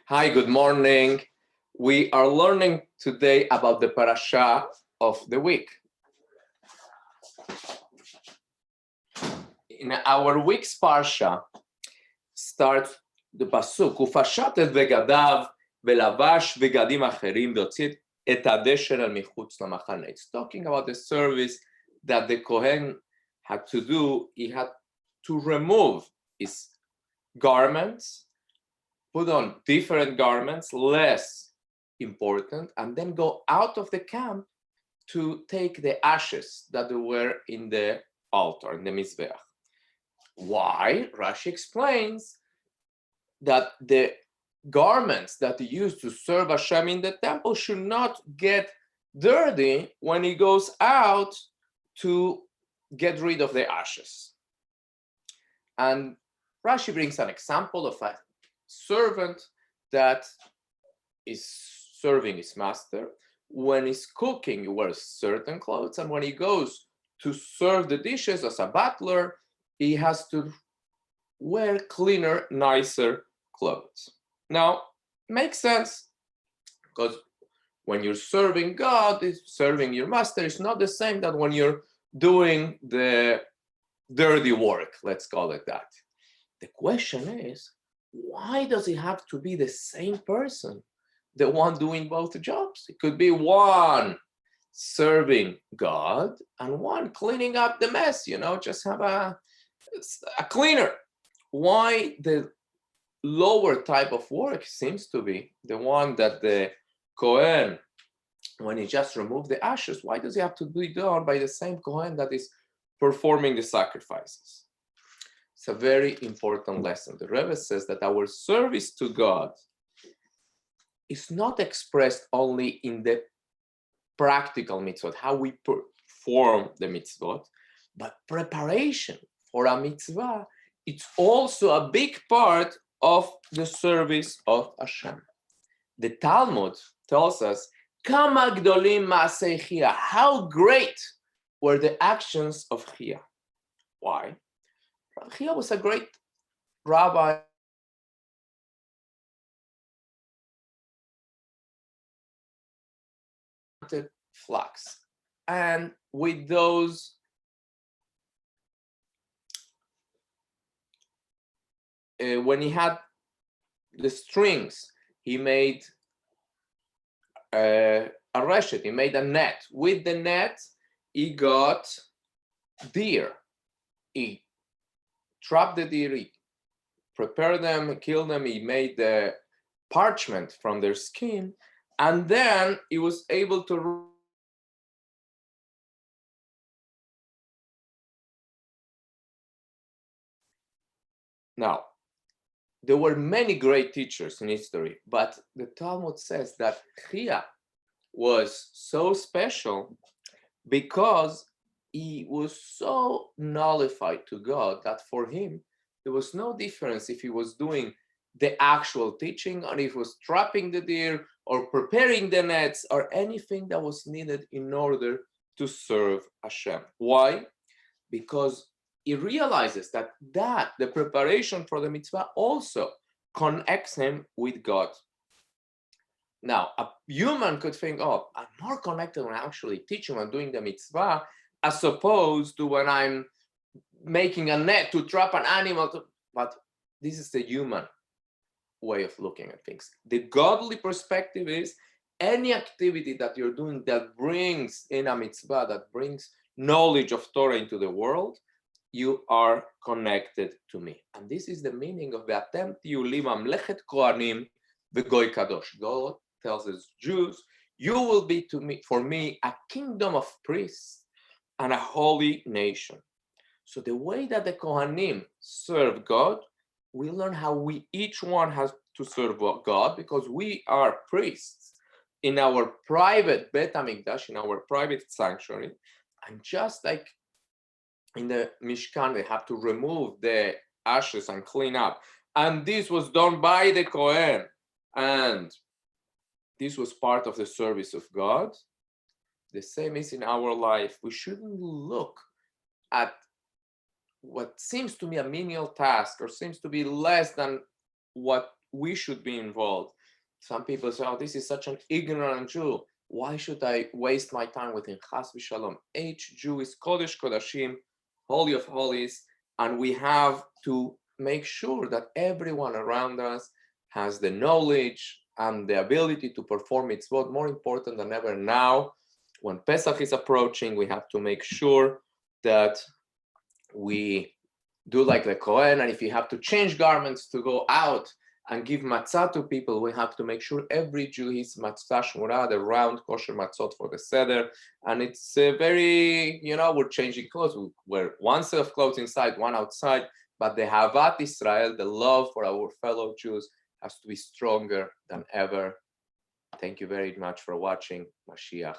Hi, good morning. We are learning today about the parasha of the week. In our week's parsha, starts the pasuk, ופשט את בגדיו ולבש בגדים אחרים והוציא את הדשן אל מחוץ למחנה. It's talking about the service that the Cohen had to do. He had to remove his garments, put on different garments, less important, and then go out of the camp to take the ashes that were in the altar, in the mizbeach. Why? Rashi explains that the garments that he used to serve Hashem in the temple should not get dirty when he goes out to get rid of the ashes. And Rashi brings an example of a servant that is serving his master. When he's cooking, he wears certain clothes, and when he goes to serve the dishes as a butler, he has to wear cleaner, nicer clothes. Now, makes sense, because when you're serving God, serving your master is not the same that when you're doing the dirty work, let's call it that. The question is, why does it have to be the same person, the one doing both jobs? It could be one serving God and one cleaning up the mess, just have a cleaner. Why the lower type of work seems to be the one that the Cohen, when he just removed the ashes, why does he have to be done by the same Cohen that is performing the sacrifices? It's a very important lesson. The Rebbe says that our service to God is not expressed only in the practical mitzvot, how we perform the mitzvot, but preparation for a mitzvah, it's also a big part of the service of Hashem. The Talmud tells us, Kama gdolim maasei Chia, how great were the actions of Chia. Why? Chia was a great rabbi. Flax, and with those when he had the strings, he made a reshet, he made a net. With the net, he got deer. He trapped the deer, he prepared them, killed them, he made the parchment from their skin, and then he was able to now, there were many great teachers in history, but the Talmud says that Chia was so special because he was so nullified to God that for him, there was no difference if he was doing the actual teaching or if he was trapping the deer or preparing the nets or anything that was needed in order to serve Hashem. Why? Because he realizes that the preparation for the mitzvah also connects him with God. Now, a human could think, oh, I'm more connected when I'm actually teaching and doing the mitzvah as opposed to when I'm making a net to trap an animal. But this is the human way of looking at things. The godly perspective is any activity that you're doing that brings in a mitzvah, that brings knowledge of Torah into the world, you are connected to me. And this is the meaning of the attempt to live Mamlechet Kohanim v'Goy Kadosh. God tells his Jews, you will be to me, for me, a kingdom of priests and a holy nation. So the way that the Kohanim serve God, we learn how we each one has to serve God because we are priests in our private Bet HaMikdash, in our private sanctuary. And just like in the Mishkan, they have to remove the ashes and clean up. And this was done by the Cohen. and this was part of the service of God. The same is in our life. We shouldn't look at what seems to me a menial task or seems to be less than what we should be involved. Some people say, oh, this is such an ignorant Jew. Why should I waste my time with him? Chas v'shalom. Each Jew is Kodesh Kodashim, Holy of Holies, and we have to make sure that everyone around us has the knowledge and the ability to perform mitzvot. More important than ever now, when Pesach is approaching, we have to make sure that we do like the Cohen, and if you have to change garments to go out and give matzah to people, we have to make sure every Jew is matzah shmura, the round kosher matzot for the seder. And it's very, we're changing clothes. We wear one set of clothes inside, one outside, but the Havat Israel, the love for our fellow Jews, has to be stronger than ever. Thank you very much for watching. Mashiach